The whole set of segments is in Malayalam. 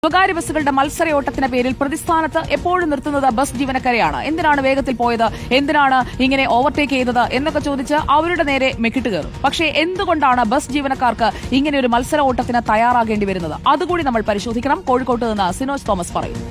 സ്വകാര്യ ബസ്സുകളുടെ മത്സരയോട്ടത്തിന്റെ പേരിൽ പ്രതിസ്ഥാനത്ത് എപ്പോഴും നിർത്തുന്നത് ബസ് ജീവനക്കാരെയാണ്. എന്തിനാണ് വേഗത്തിൽ പോയത്, എന്തിനാണ് ഇങ്ങനെ ഓവർടേക്ക് ചെയ്തത് എന്നൊക്കെ ചോദിച്ച് അവരുടെ നേരെ മെക്കിട്ട് കയറും. പക്ഷേ എന്തുകൊണ്ടാണ് ബസ് ജീവനക്കാർക്ക് ഇങ്ങനെ ഒരു മത്സര ഓട്ടത്തിന് തയ്യാറാകേണ്ടി വരുന്നത്? അതുകൂടി നമ്മൾ പരിശോധിക്കണം. കോഴിക്കോട്ട് നിന്ന് സിനോജ് തോമസ് പറയുന്നു.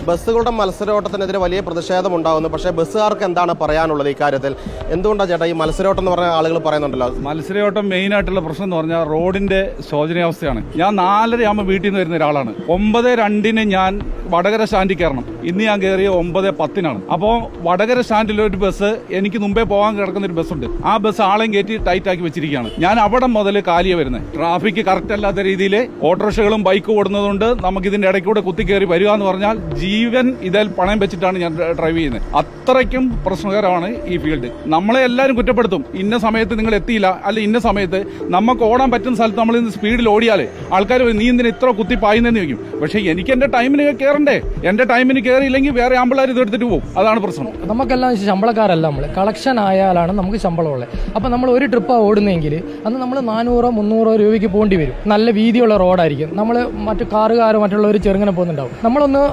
ബസ്സുകളുടെ മത്സരോട്ടത്തിനെതിരെ വലിയ പ്രതിഷേധമുണ്ടാകുന്നു. പക്ഷേ ബസ്സുകാർക്ക് എന്താണ് പറയാനുള്ളത് ഇക്കാര്യത്തിൽ? എന്തുകൊണ്ടാണ് ചേട്ടാ ഈ മത്സരോട്ടം എന്ന് പറഞ്ഞ ആളുകൾ പറയുന്നുണ്ടല്ലോ? മത്സരയോട്ടം മെയിൻ ആയിട്ടുള്ള പ്രശ്നം എന്ന് പറഞ്ഞാൽ റോഡിന്റെ ശോചനീയാവസ്ഥയാണ്. ഞാൻ 4:30 ആകുമ്പോൾ വീട്ടിൽ നിന്ന് വരുന്ന ഒരാളാണ്. 9:02 ഞാൻ വടകര സ്റ്റാൻഡിൽ കയറണം. ഇന്ന് ഞാൻ കയറിയ 9:10 അപ്പോൾ വടകര സ്റ്റാൻഡിലൊരു ബസ് എനിക്ക് മുമ്പേ പോകാൻ കിടക്കുന്ന ഒരു ബസ്സുണ്ട്. ആ ബസ് ആളെയും കയറ്റി ടൈറ്റ് ആക്കി വെച്ചിരിക്കുകയാണ്. ഞാൻ അവിടെ മുതൽ കാലിയ വരുന്നത്. ട്രാഫിക് കറക്റ്റ് അല്ലാത്ത രീതിയിൽ ഓട്ടോറിക്ഷകളും ബൈക്ക് ഓടുന്നതുകൊണ്ട് നമുക്ക് ഇതിന്റെ ഇടയ്ക്കൂടെ കുത്തിക്കയറി വരിക എന്ന് പറഞ്ഞാൽ ജീവൻ ഇതിൽ പണയം വെച്ചിട്ടാണ് ഞാൻ ഡ്രൈവ് ചെയ്യുന്നത്. അത്രയ്ക്കും പ്രശ്നകരമാണ് ഈ ഫീൽഡ്. നമ്മളെ എല്ലാവരും കുറ്റപ്പെടുത്തും. ഇന്ന സമയത്ത് നിങ്ങൾ എത്തിയില്ല, അല്ല ഇന്ന സമയത്ത് നമുക്ക് ഓടാൻ പറ്റുന്ന സ്ഥലത്ത് നമ്മൾ ഇന്ന് സ്പീഡിൽ ഓടിയാലേ ആൾക്കാർ നീ എന്തിന് ഇത്ര കുത്തി പായുന്നതെന്ന് ചോദിക്കും. പക്ഷേ എനിക്ക് എന്റെ ടൈമിന് കയറണ്ടേ? എന്റെ ടൈമിന് കയറിയില്ലെങ്കിൽ വേറെ ആമ്പിള്ളേർ ഇത് എടുത്തിട്ട് പോകും. അതാണ് പ്രശ്നം. നമുക്കെല്ലാം ശമ്പളക്കാരല്ല, നമ്മൾ കളക്ഷൻ ആയാലാണ് നമുക്ക് ശമ്പളമുള്ളത്. അപ്പം നമ്മൾ ഒരു ട്രിപ്പാണ് ഓടുന്നതെങ്കിൽ അന്ന് നമ്മൾ 400-300 രൂപയ്ക്ക് പോകേണ്ടി വരും. നല്ല വീതിയുള്ള റോഡായിരിക്കും. നമ്മൾ മറ്റു കാറുകാരോ മറ്റുള്ളവർ ചെറുങ്ങനെ പോകുന്നുണ്ടാവും. നമ്മളൊന്ന്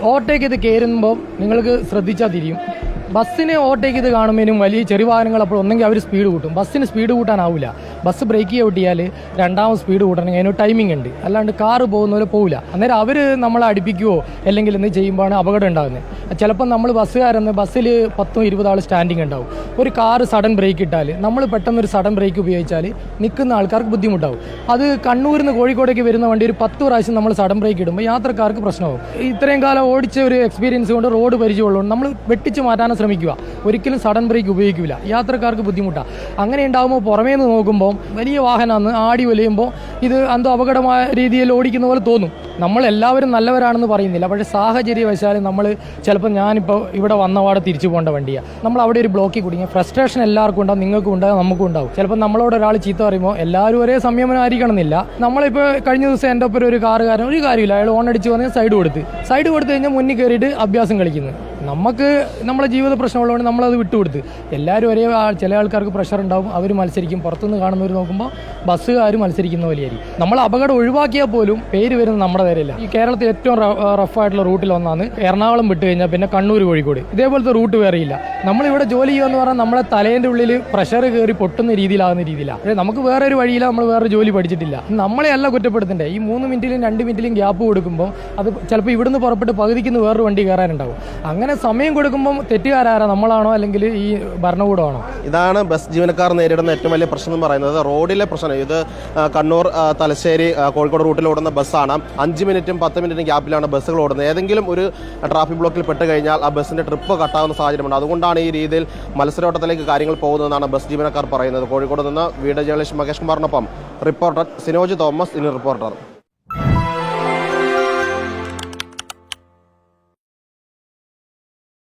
ഓവർടേക്ക് ചെയ്ത് കയറുമ്പോൾ നിങ്ങൾക്ക് ശ്രദ്ധിച്ചാൽ തിരിയും. ബസ്സിനെ ഓവർടേക്ക് ചെയ്ത് കാണുമ്പോഴും വലിയ ചെറിയ വാഹനങ്ങൾ അപ്പോൾ ഒന്നെങ്കിൽ അവർ സ്പീഡ് കൂട്ടും. ബസ്സിന് സ്പീഡ് കൂട്ടാനാവില്ല. ബസ് ബ്രേക്ക് ചവിട്ടിയാൽ രണ്ടാമത് സ്പീഡ് കൂട്ടണമെങ്കിൽ അതിനൊരു ടൈമിംഗ് ഉണ്ട്. അല്ലാണ്ട് കാറ് പോകുന്ന പോലെ പോകില്ല. അന്നേരം അവർ നമ്മളെ അടുപ്പിക്കുകയോ അല്ലെങ്കിൽ എന്ത് ചെയ്യുമ്പോഴാണ് അപകടം ഉണ്ടാകുന്നത്. ചിലപ്പോൾ നമ്മൾ ബസ്സുകാരെന്ന് ബസ്സിൽ 10-20 ആൾ സ്റ്റാൻഡിങ് ഉണ്ടാവും. ഒരു കാറ് സഡൻ ബ്രേക്ക് ഇട്ടാൽ നമ്മൾ പെട്ടെന്നൊരു സഡൻ ബ്രേക്ക് ഉപയോഗിച്ചാൽ നിൽക്കുന്ന ആൾക്കാർക്ക് ബുദ്ധിമുട്ടാവും. അത് കണ്ണൂരിൽ നിന്ന് കോഴിക്കോടേക്ക് വരുന്ന വണ്ടി ഒരു 10 പ്രാവശ്യം നമ്മൾ സഡൻ ബ്രേക്ക് ഇടുമ്പോൾ യാത്രക്കാർക്ക് പ്രശ്നമാവും. ഇത്രയും കാലം ഓടിച്ച ഒരു എക്സ്പീരിയൻസ് കൊണ്ട് റോഡ് പരിചയമുള്ളതുകൊണ്ട് നമ്മൾ വെട്ടിച്ച് മാറ്റാൻ ശ്രമിക്കുക. ഒരിക്കലും സഡൻ ബ്രേക്ക് ഉപയോഗിക്കില്ല. യാത്രക്കാർക്ക് ബുദ്ധിമുട്ടാണ്. അങ്ങനെ ഉണ്ടാകുമ്പോൾ പുറമേ നിന്ന് നോക്കുമ്പോൾ വലിയ വാഹനമാണ് ആടി വലിയുമ്പോൾ ഇത് എന്തോ അപകടമായ രീതിയിൽ ഓടിക്കുന്ന പോലെ തോന്നും. നമ്മളെല്ലാവരും നല്ലവരാണെന്ന് പറയുന്നില്ല. പക്ഷേ സാഹചര്യവശാൽ നമ്മൾ ചിലപ്പോൾ ഞാനിപ്പോൾ ഇവിടെ വന്നപാടെ തിരിച്ചു പോകേണ്ട വണ്ടിയാണ്. നമ്മൾ അവിടെ ഒരു ബ്ലോക്കിൽ കുടുങ്ങിയ ഫ്രസ്ട്രേഷൻ എല്ലാവർക്കും ഉണ്ടാകും. നിങ്ങൾക്കും ഉണ്ടാകും, നമുക്കും ഉണ്ടാവും. ചിലപ്പോൾ നമ്മളോട് ഒരാൾ ചീത്ത പറയുമ്പോൾ എല്ലാവരും ഒരേ സംയമനമായിരിക്കണം എന്നില്ല. നമ്മളിപ്പോൾ കഴിഞ്ഞ ദിവസം എൻ്റെ ഒപ്പം ഒരു കാറുകാരൻ ഒരു കാര്യമില്ല, അയാൾ ഓൺ അടിച്ച് വന്ന് സൈഡ് കൊടുത്ത് കഴിഞ്ഞാൽ മുന്നിൽ കയറിയിട്ട് അഭ്യാസം കളിക്കുന്നത്. നമുക്ക് നമ്മളെ ജീവിത പ്രശ്നമുള്ളതുകൊണ്ട് നമ്മളത് വിട്ടുകൊടുത്ത്. എല്ലാവരും ഒരേ ചില ആൾക്കാർക്ക് പ്രഷർ ഉണ്ടാവും, അവർ മത്സരിക്കും. പുറത്തുനിന്ന് കാണുന്നവർ നോക്കുമ്പോൾ ബസ്സുകാർ മത്സരിക്കുന്ന പോലെയായിരിക്കും. നമ്മൾ അപകടം ഒഴിവാക്കിയാൽ പോലും പേര് വരുന്നത് നമ്മുടെ നേരെയല്ല. ഈ കേരളത്തിൽ ഏറ്റവും റഫായിട്ടുള്ള റൂട്ടിൽ ഒന്നാണ് എറണാകുളം വിട്ട് കഴിഞ്ഞാൽ പിന്നെ കണ്ണൂർ കോഴിക്കോട്. ഇതേപോലത്തെ റൂട്ട് വേറെയില്ല. നമ്മളിവിടെ ജോലി ചെയ്യുക എന്ന് പറഞ്ഞാൽ നമ്മളെ തലേൻ്റെ ഉള്ളിൽ പ്രഷർ കയറി പൊട്ടുന്ന രീതിയിലാകുന്ന രീതിയിലാണ്. പക്ഷേ നമുക്ക് വേറെ ഒരു വഴിയില്ല, നമ്മൾ വേറെ ജോലി പഠിച്ചിട്ടില്ല. നമ്മളെ അല്ല കുറ്റപ്പെടുത്തണ്ടേ. ഈ 3 മിനിറ്റിലും 2 മിനിറ്റിലും ഗ്യാപ്പ് കൊടുക്കുമ്പോൾ അത് ചിലപ്പോൾ ഇവിടുന്ന് പുറപ്പെട്ട് പകുതിക്കുന്ന വേറൊരു വണ്ടി കയറാനുണ്ടാവും. അങ്ങനെ സമയം കൊടുക്കുമ്പോൾ തെറ്റുകാരാരാ, നമ്മളാണോ അല്ലെങ്കിൽ ഈ ഭരണകൂടമാണോ? ഇതാണ് ബസ് ജീവനക്കാർ നേരിടുന്ന ഏറ്റവും വലിയ പ്രശ്നം എന്ന് പറയുന്നത്. റോഡിലെ പ്രശ്നം. ഇത് കണ്ണൂർ തലശ്ശേരി കോഴിക്കോട് റൂട്ടിൽ ഓടുന്ന ബസ്സാണ്. 5 മിനിറ്റും 10 മിനിറ്റും ഗ്യാപ്പിലാണ് ബസ്സുകൾ ഓടുന്നത്. ഏതെങ്കിലും ഒരു ട്രാഫിക് ബ്ലോക്കിൽ പെട്ട് കഴിഞ്ഞാൽ ആ ബസ്സിന്റെ ട്രിപ്പ് കട്ടാവുന്ന സാഹചര്യമുണ്ട്. അതുകൊണ്ടാണ് ഈ രീതിയിൽ മത്സരോട്ടത്തിലേക്ക് കാര്യങ്ങൾ പോകുന്നതെന്നാണ് ബസ് ജീവനക്കാർ പറയുന്നത്. കോഴിക്കോട് നിന്ന് വീഡിയോ ജേർണലിസ്റ്റ് മഹേഷ് കുമാറിനൊപ്പം റിപ്പോർട്ടർ സിനോജ് തോമസ്, ഇനി റിപ്പോർട്ടർ.